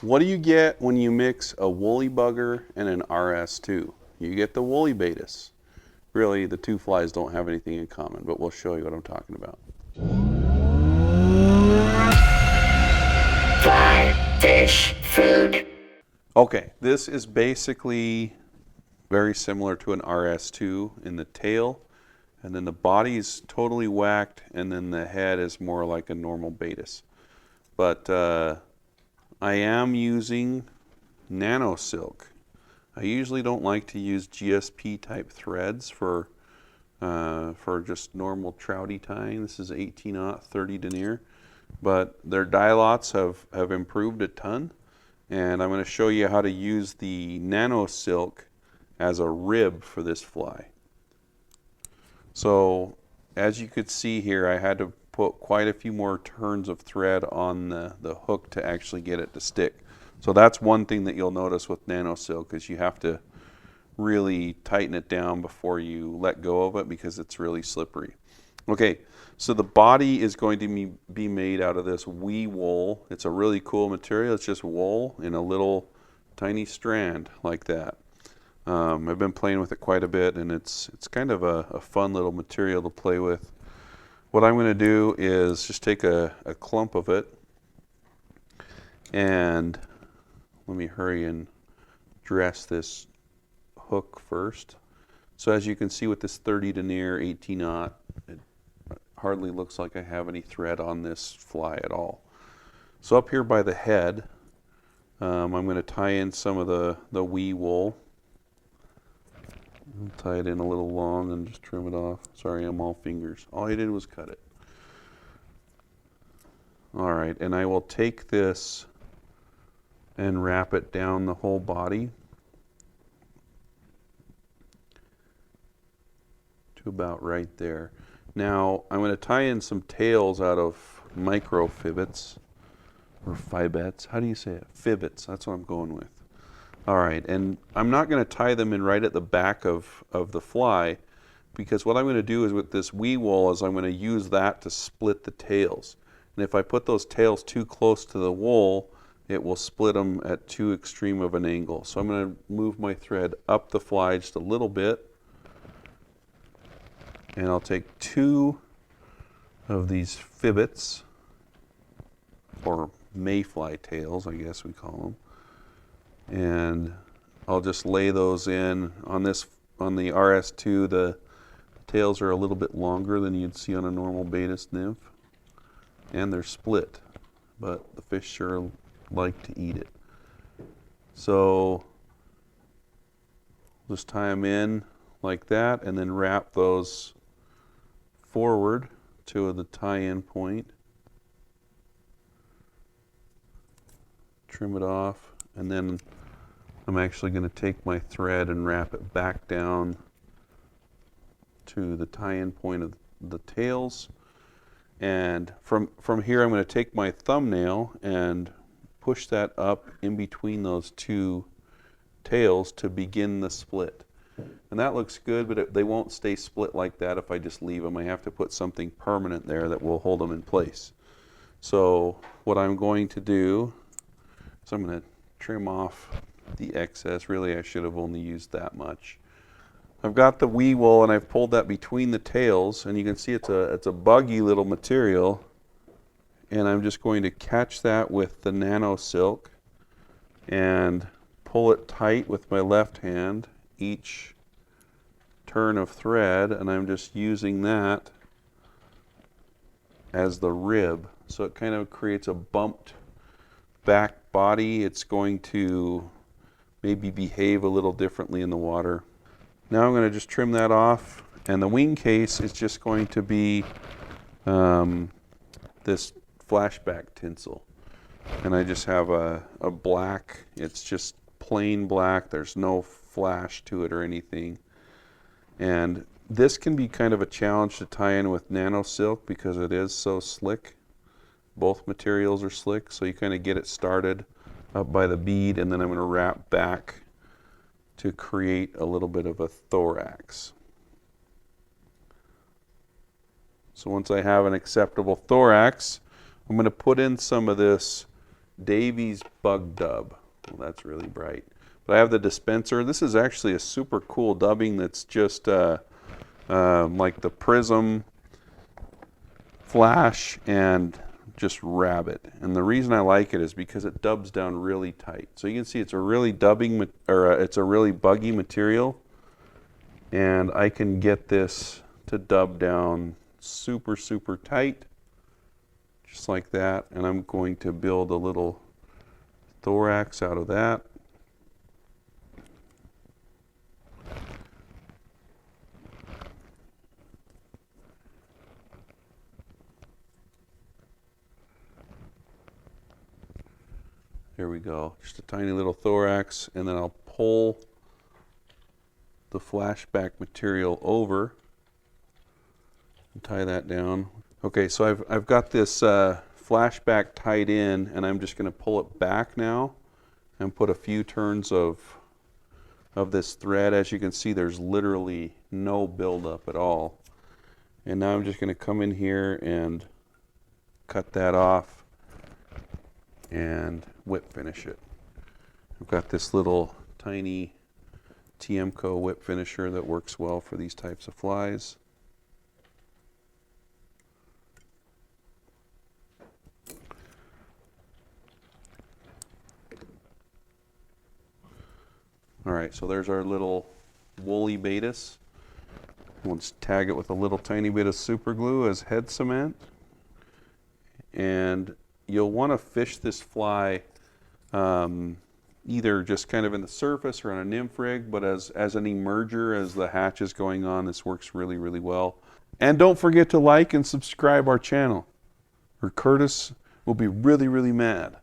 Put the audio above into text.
What do you get when you mix a woolly bugger and an RS2? You get the woolly Baetis. Really, the two flies don't have anything in common, but we'll show you what I'm talking about. Fly, fish, food. Okay, this is basically very similar to an RS2 in the tail, and then the body is totally whacked, and then the head is more like a normal Baetis. But I am using nano silk. I usually don't like to use GSP type threads for just normal trouty tying. This is 18-aught 30 denier, but their dye lots have improved a ton, and I'm going to show you how to use the nano silk as a rib for this fly. So as you could see here, I had to put quite a few more turns of thread on the hook to actually get it to stick. So that's one thing that you'll notice with nano silk is you have to really tighten it down before you let go of it because it's really slippery. Okay, so the body is going to be made out of this wee wool. It's a really cool material. It's just wool in a little tiny strand like that. I've been playing with it quite a bit, and it's kind of a fun little material to play with. What I'm going to do is just take a clump of it, and let me hurry and dress this hook first. So as you can see with this 30 denier 18-aught, it hardly looks like I have any thread on this fly at all. So up here by the head, I'm going to tie in some of the wee wool. I'll tie it in a little long and just trim it off. Sorry, I'm all fingers. All I did was cut it. All right, and I will take this and wrap it down the whole body to about right there. Now, I'm going to tie in some tails out of micro fibbets, or fibettes. How do you say it? Fibbets, that's what I'm going with. All right, and I'm not going to tie them in right at the back of the fly, because what I'm going to do is with this wee wool is I'm going to use that to split the tails. And if I put those tails too close to the wool, it will split them at too extreme of an angle. So I'm going to move my thread up the fly just a little bit, and I'll take two of these fibbets, or mayfly tails, I guess we call them. And I'll just lay those in on the RS2. The tails are a little bit longer than you'd see on a normal Baetis nymph, and they're split, but the fish sure like to eat it. So just tie them in like that, and then wrap those forward to the tie-in point. Trim it off, and then I'm actually going to take my thread and wrap it back down to the tie-in point of the tails. And from here I'm going to take my thumbnail and push that up in between those two tails to begin the split. And that looks good, but they won't stay split like that if I just leave them. I have to put something permanent there that will hold them in place. So what I'm going to do is I'm going to trim off the excess. Really, I should have only used that much. I've got the wee wool and I've pulled that between the tails, and you can see it's a buggy little material, and I'm just going to catch that with the nano silk and pull it tight with my left hand each turn of thread, and I'm just using that as the rib, so it kind of creates a bumped back body. It's going to maybe behave a little differently in the water. Now I'm going to just trim that off, and the wing case is just going to be this flashback tinsel. And I just have a black, it's just plain black, there's no flash to it or anything. And this can be kind of a challenge to tie in with nano silk because it is so slick. Both materials are slick, so you kind of get it started up by the bead, and then I'm going to wrap back to create a little bit of a thorax. So once I have an acceptable thorax, I'm going to put in some of this Davies Bug Dub. Well, that's really bright. But I have the dispenser. This is actually a super cool dubbing that's just like the Prism, Flash, and just Rabbit. And the reason I like it is because it dubs down really tight. So you can see it's a really it's a really buggy material, and I can get this to dub down super, super tight, just like that. And I'm going to build a little thorax out of that. There we go, just a tiny little thorax, and then I'll pull the flashback material over and tie that down. Okay, so I've got this flashback tied in, and I'm just going to pull it back now and put a few turns of this thread. As you can see, there's literally no buildup at all. And now I'm just going to come in here and cut that off and whip finish it. I've got this little tiny TMCO whip finisher that works well for these types of flies. All right, so there's our little woolly Baetis. Let's tag it with a little tiny bit of super glue as head cement. And you'll want to fish this fly either just kind of in the surface or on a nymph rig, but as an emerger, as the hatch is going on, this works really, really well. And don't forget to like and subscribe our channel, or Curtis will be really, really mad.